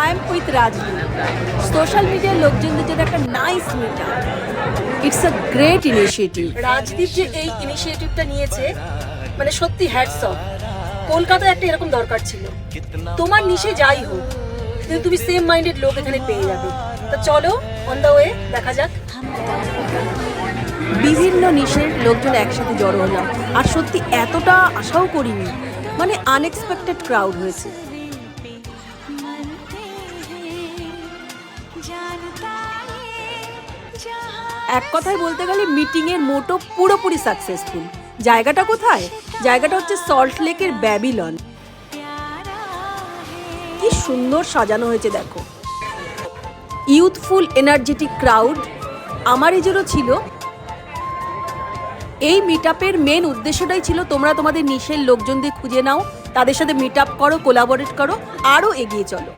I am with Rajdeep. Social মিডিয়ার লোকজনদের জন্য একটা nice meet up. It's a great initiative. Rajdeep যে এই ইনিশিয়েটিভটা নিয়েছে, মানে সত্যি হ্যাটস অফ। কলকাতায় একটা এরকম দরকার ছিল। তোমার নিশে যাই হোক, কিন্তু তুমি সেম মাইন্ডেড লোক এখানে পেয়ে যাবে। তা চলো অন দ্য ওয়ে, দেখা যাক। বিভিন্ন নিশের লোকজন একসাথে জড়ো হলাম, আর সত্যি এতটা আশাও করিনি। মানে আনএক্সপেক্টেড ক্রাউড হয়েছে। এক কথায় বলতে গেলে মিটিংয়ের মোটো পুরোপুরি সাকসেসফুল। জায়গাটা কোথায়? জায়গাটা হচ্ছে সল্ট লেকের ব্যাবিলন। কি সুন্দর সাজানো হয়েছে দেখো। ইউথফুল এনার্জেটিক ক্রাউড আমার এজেরও ছিল। এই মিট আপের মেন উদ্দেশ্যটাই ছিল তোমরা তোমাদের নিশের লোকজনদের খুঁজে নাও, তাদের সাথে মিট আপ করো, কোলাবোরেট করো, আরও এগিয়ে চলো।